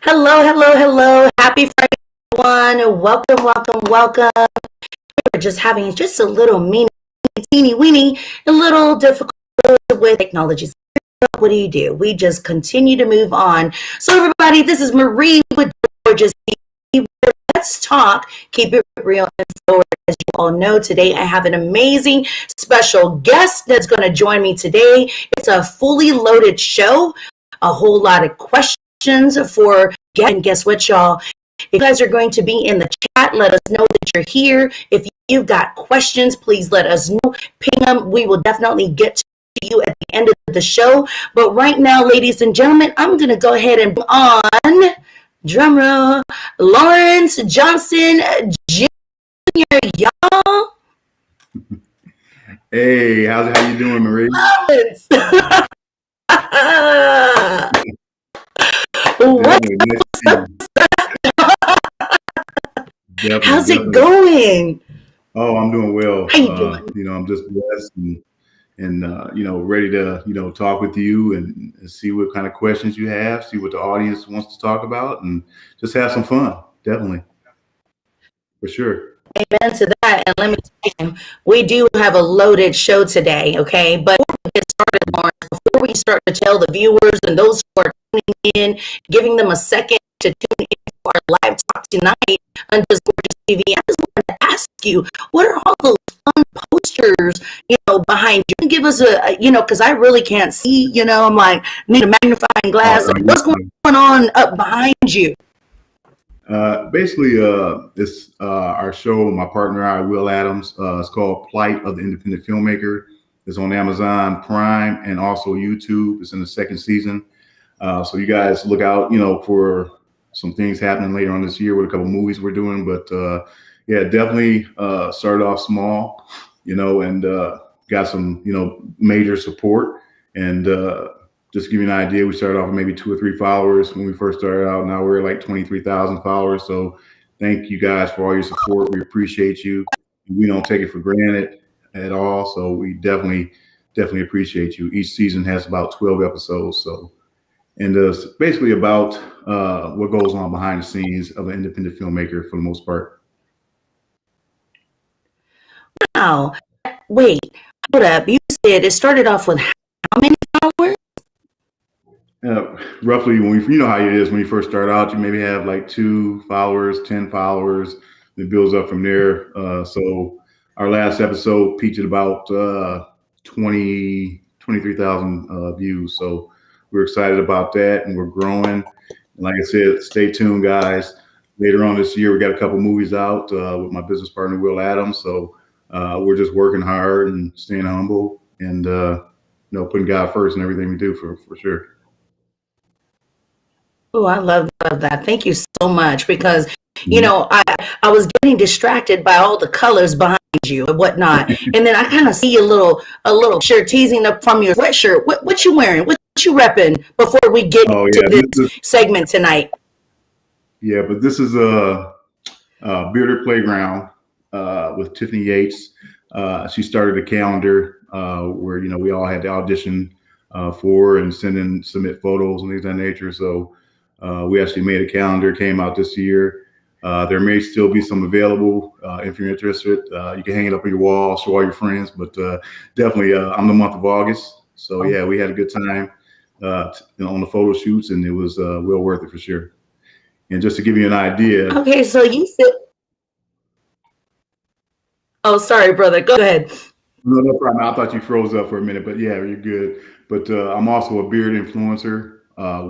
Hello, hello, hello. Happy Friday, everyone. Welcome, welcome, welcome. We're just having just a little teeny weeny, a little difficult with technology. What do? We just continue to move on. So everybody, this is Marie with Gorgeous TV. Let's talk, keep it real and forward. As you all know, today I have an amazing special guest that's going to join me today. It's a fully loaded show, a whole lot of questions for guests. And guess what, y'all? If you guys are going to be in the chat, let us know that you're here. If you've got questions, please let us know. Ping them. We will definitely get to you at the end of the show. But right now, ladies and gentlemen, I'm going to go ahead and bring on drumroll Lawrence Johnson Jr. Y'all. Hey, how you doing, Marie? Lawrence. How's it going? Oh, I'm doing well. How you doing? I'm just blessed and ready to talk with you and see what kind of questions you have, see what the audience wants to talk about, and just have some fun. Definitely, for sure. Amen to that. And let me tell you, we do have a loaded show today, okay? But before we get started, Lawrence, before we start to tell the viewers and those who are tuning in, giving them a second to tune in for our live talk tonight on Juzz Gorgeous TV, I just wanted to ask you, what are all those fun posters, behind you? Give us because I really can't see, I'm like, need a magnifying glass. What's going on up behind you? Basically, it's our show, my partner, Will Adams. It's called Plight of the Independent Filmmaker. It's on Amazon Prime and also YouTube. It's in the second season. So you guys look out, for some things happening later on this year with a couple movies we're doing. But yeah, definitely started off small, and got some, major support. And just to give you an idea, we started off with maybe 2 or 3 followers when we first started out. Now we're like 23,000 followers. So thank you guys for all your support. We appreciate you. We don't take it for granted at all. So we definitely appreciate you. Each season has about 12 episodes. So, and it's basically about what goes on behind the scenes of an independent filmmaker for the most part. Wow. Wait, hold up. You said it started off with how many followers? Roughly, when you know how it is when you first start out, you maybe have like 2 followers, 10 followers. It builds up from there. So our last episode featured about 23,000 views. So we're excited about that, and we're growing. And like I said, stay tuned, guys. Later on this year, we got a couple movies out with my business partner, Will Adams. So we're just working hard and staying humble and putting God first in everything we do for sure. Oh, I love that. Thank you so much, because I was getting distracted by all the colors behind you and whatnot, and then I kind of see a little shirt teasing up from your sweatshirt. What you wearing? What you repping before we get to this segment tonight? Yeah, but this is a Bearded Playground with Tiffany Yates. She started a calendar where we all had to audition for and submit photos and things of that nature. So we actually made a calendar, came out this year. There may still be some available if you're interested. You can hang it up on your wall, show all your friends. But definitely, I'm the month of August. So yeah, we had a good time on the photo shoots, and it was well worth it for sure. And just to give you an idea. Okay, so you said. Oh, sorry, brother. Go ahead. No problem. I thought you froze up for a minute, but yeah, you're good. But I'm also a beard influencer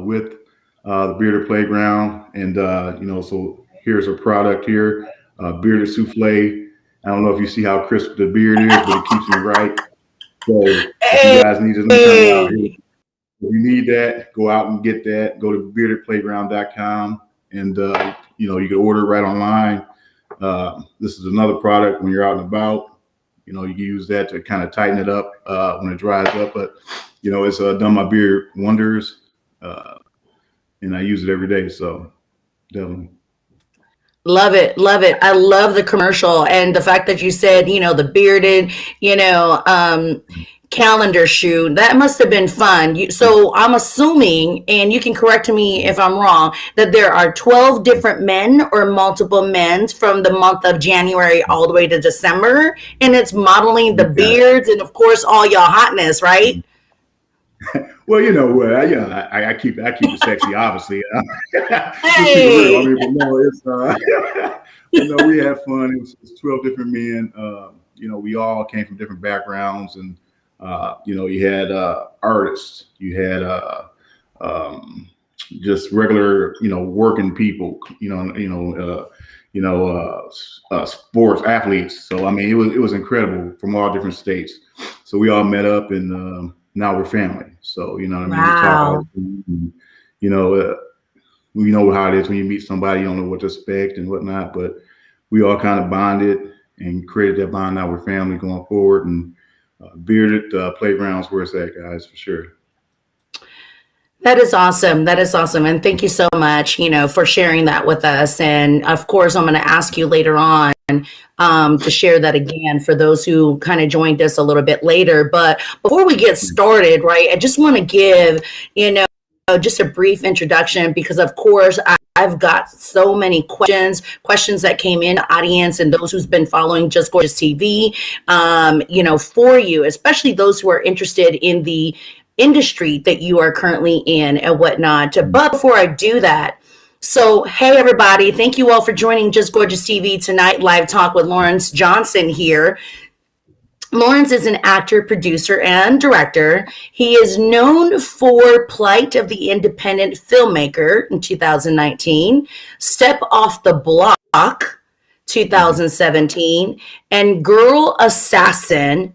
with the Bearded Playground, and so here's a product here. bearded souffle. I don't know if you see how crisp the beard is, but it keeps me right. So if you Hey, guys need some kind of out here, if you need that, go out and get that. Go to beardedplayground.com, and you can order it right online. This is another product when you're out and about. You can use that to kind of tighten it up when it dries up. But it's done my beard wonders, and I use it every day. So definitely. love it, love it. I love the commercial and the fact that you said, the bearded, calendar shoot. That must have been fun. So I'm assuming, and you can correct me if I'm wrong, that there are 12 different men or multiple men from the month of January all the way to December, and it's modeling the beards and of course all y'all hotness, right? Well, I keep it sexy, obviously. Just keep it real. I Hey, mean, but no, it's we had fun. It's 12 different men. We all came from different backgrounds, and you had artists, you had just regular, working people, sports athletes. So I mean, it was incredible from all different states. So we all met up, and now we're family. So you know what I mean. We talk all wow. the time. And, we know how it is when you meet somebody, you don't know what to expect and whatnot. But we all kind of bonded and created that bond. Now we're family going forward, and bearded playgrounds where it's at, guys, for sure. That is awesome. That is awesome. And thank you so much, for sharing that with us. And of course, I'm going to ask you later on to share that again for those who kind of joined us a little bit later. But before we get started, right, I just want to give, just a brief introduction because, of course, I've got so many questions that came in the audience and those who's been following Just Gorgeous TV, for you, especially those who are interested in the industry that you are currently in and whatnot. But before I do that, so hey everybody, thank you all for joining Just Gorgeous TV tonight. Live talk with Lawrence Johnson here. Lawrence is an actor, producer, and director. He is known for Plight of the Independent Filmmaker in 2019, Step Off the Block 2017, and Girl Assassin,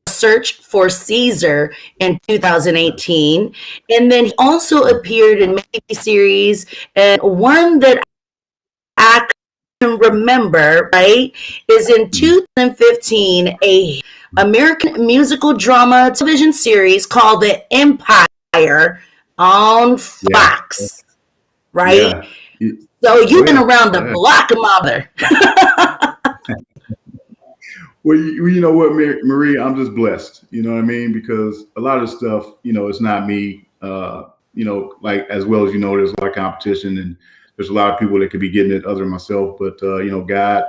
Search for Caesar in 2018. And then he also appeared in many series, and one that I can remember, right, is in 2015, a American musical drama television series called The Empire on Yeah, Fox, right? yeah. So Oh you've been yeah, around the yeah. block, mother. Well, you know what, Marie, I'm just blessed. You know what I mean? Because a lot of stuff, it's not me. Like as well as there's a lot of competition, and there's a lot of people that could be getting it other than myself. But God,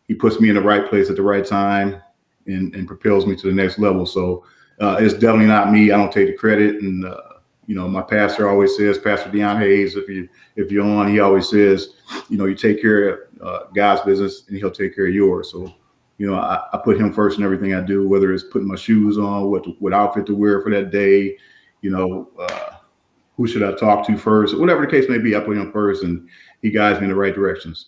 He puts me in the right place at the right time, and propels me to the next level. So it's definitely not me. I don't take the credit. And my pastor always says, Pastor Deion Hayes, if you're on, he always says, you take care of God's business, and He'll take care of yours. So. I put Him first in everything I do, whether it's putting my shoes on, what outfit to wear for that day, who should I talk to first, whatever the case may be, I put Him first, and He guides me in the right directions.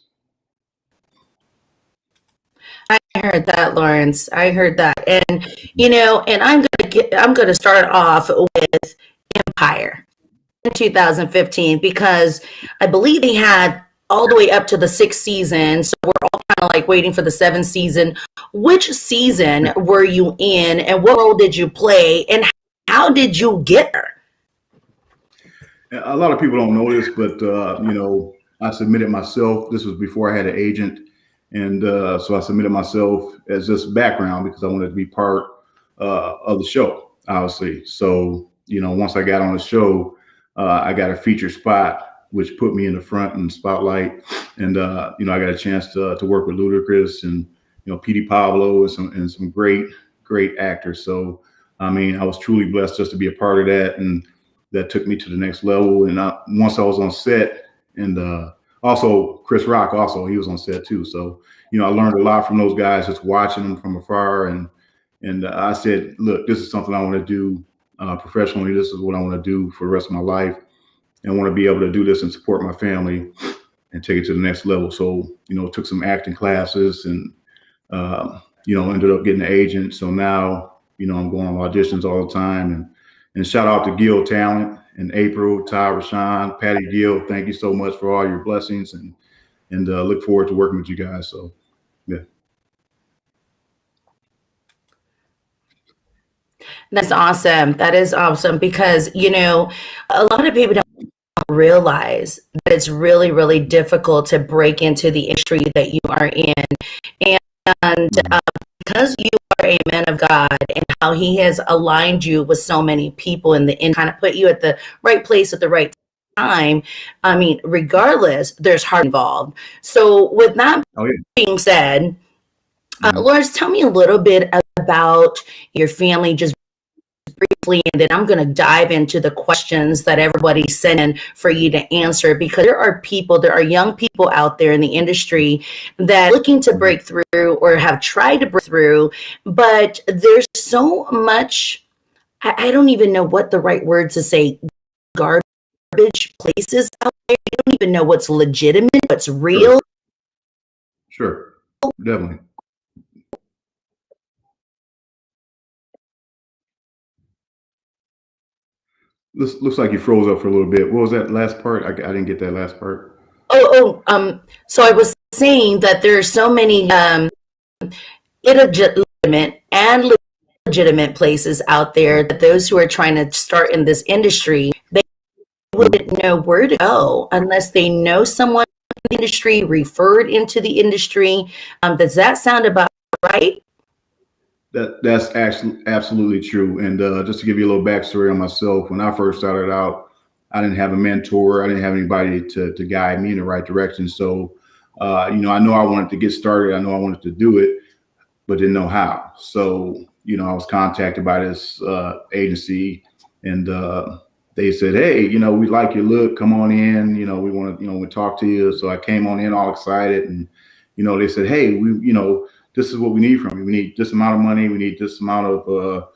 I heard that, Lawrence. I heard that. And and I'm gonna start off with Empire in 2015 because I believe they had all the way up to the 6th season. So we're all kind of like waiting for the 7th season. Which season were you in, and what role did you play, and how did you get there? A lot of people don't know this, but I submitted myself. This was before I had an agent, and so I submitted myself as just background because I wanted to be part of the show, obviously. So once I got on the show, I got a featured spot, which put me in the front and spotlight. And, I got a chance to work with Ludacris and, P.D. Pablo and some great actors. So, I mean, I was truly blessed just to be a part of that. And that took me to the next level. And once I was on set, and also Chris Rock, he was on set too. So, I learned a lot from those guys, just watching them from afar. And I said, look, this is something I want to do professionally. This is what I want to do for the rest of my life. And want to be able to do this and support my family. take it to the next level. So, took some acting classes and, ended up getting an agent. So now, I'm going on auditions all the time, and shout out to Gil Talent and April, Ty, Rashawn, Patty Gill. Thank you so much for all your blessings, and look forward to working with you guys. So, yeah. That's awesome. That is awesome because, a lot of people don't realize that it's really, really difficult to break into the industry that you are in. And because you are a man of God and how he has aligned you with so many people and kind of put you at the right place at the right time, I mean, regardless, there's heart involved. So with that being said, Lawrence, tell me a little bit about your family, just briefly, and then I'm going to dive into the questions that everybody sent in for you to answer, because there are young people out there in the industry that are looking to break through or have tried to break through, but there's so much, I don't even know what the right word to say, garbage places out there. You don't even know what's legitimate, what's real. Sure. Definitely. Looks like you froze up for a little bit. What was that last part? I didn't get that last part. So I was saying that there are so many illegitimate and legitimate places out there that those who are trying to start in this industry, they wouldn't know where to go unless they know someone in the industry, referred into the industry. Does that sound about right? That's actually absolutely true. And just to give you a little backstory on myself, when I first started out, I didn't have a mentor. I didn't have anybody to guide me in the right direction. So, I know I wanted to get started. I know I wanted to do it, but didn't know how. So, I was contacted by this agency, and they said, "Hey, we like your look. Come on in. We want to, we talk to you." So I came on in all excited, and they said, "Hey, this is what we need from you. We need this amount of money. We need this amount of,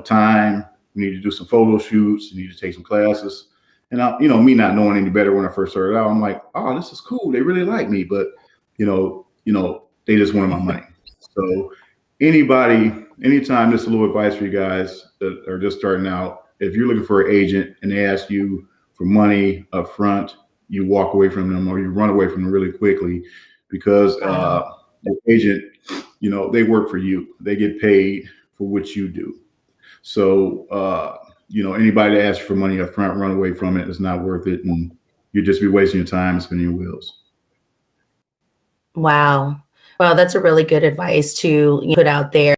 time. We need to do some photo shoots. You need to take some classes." And me not knowing any better when I first started out, I'm like, "Oh, this is cool. They really like me." But, they just wanted my money. So anytime, this is a little advice for you guys that are just starting out. If you're looking for an agent and they ask you for money up front, you walk away from them or you run away from them really quickly, because the agent, they work for you. They get paid for what you do. So, anybody that asks you for money up front, run away from it. It's not worth it. And you'd just be wasting your time and spinning your wheels. Wow. Well, that's a really good advice to put out there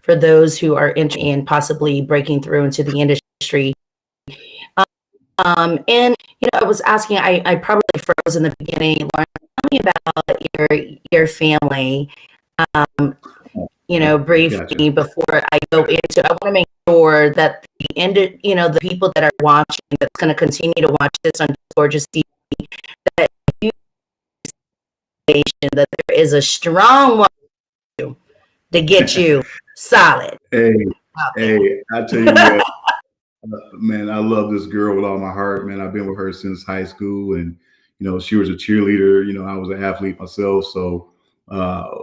for those who are interested in possibly breaking through into the industry. And I was asking, I probably froze in the beginning. Lauren, tell me about your family. Briefly before I go into, I want to make sure that the people that are watching, that's going to continue to watch this on Gorgeous TV, that that there is a strong one to get you solid. Hey, I tell you what, man, I love this girl with all my heart, man. I've been with her since high school, and she was a cheerleader. I was an athlete myself, so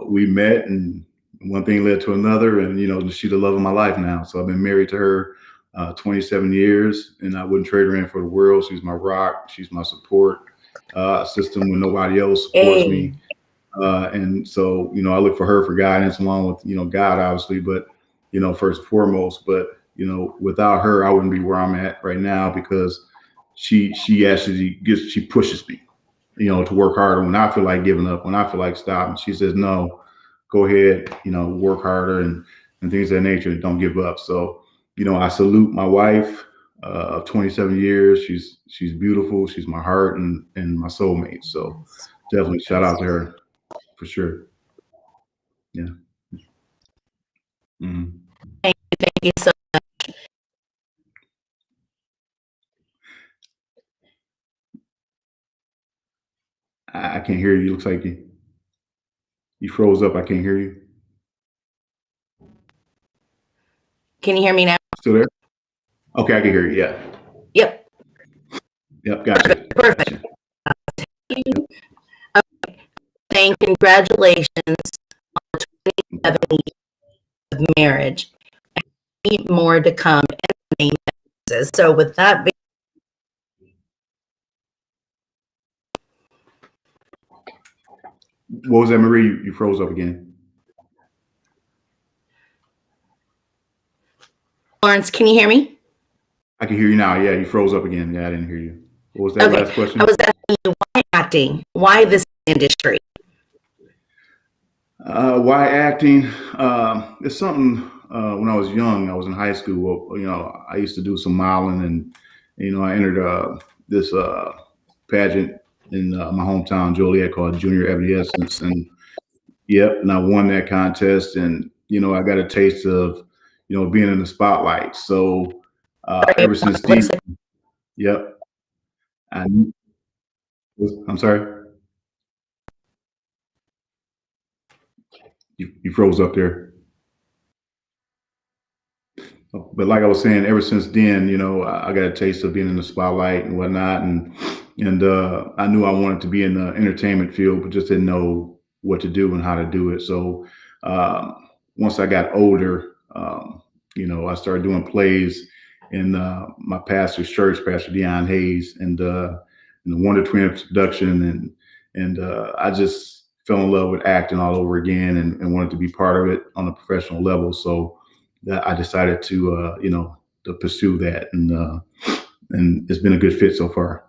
we met, and one thing led to another, and she's the love of my life now. So I've been married to her 27 years, and I wouldn't trade her in for the world. She's my rock. She's my support system when nobody else supports me. And so, I look for her for guidance, along with, God, obviously, but, first and foremost. But, without her, I wouldn't be where I'm at right now, because she pushes me, to work harder when I feel like giving up, when I feel like stopping. She says, "No, go ahead, work harder," and things of that nature. Don't give up. So, I salute my wife of 27 years. She's beautiful. She's my heart and my soulmate. So definitely shout out to her. For sure. Yeah. Thank you so much. I can't hear you. Looks like you froze up. I can't hear you. Can you hear me now? Still there? Okay, I can hear you. Yeah. Yep. Yep. Gotcha. Perfect. And congratulations on the 27 years of marriage. And more to come in the name of Jesus. So with that, What was that, Marie? You froze up again. Lawrence, can you hear me? I can hear you now. Yeah, you froze up again. Yeah, I didn't hear you. What was that last question? I was asking you, why acting? Why this industry? Why acting? It's something. When I was young, I was in high school. I used to do some modeling, and I entered this pageant in my hometown, Joliet, called Junior Evanescence, and yep, and I won that contest, and I got a taste of being in the spotlight. So ever since then, yep. I'm sorry, you froze up there. But like I was saying, ever since then, I got a taste of being in the spotlight and whatnot, and I knew I wanted to be in the entertainment field, but just didn't know what to do and how to do it. So once I got older, I started doing plays in my pastor's church, Pastor Dion Hayes, and the Wonder Twins production, and I just fell in love with acting all over again, and wanted to be part of it on a professional level. So that I decided to to pursue that, and it's been a good fit so far.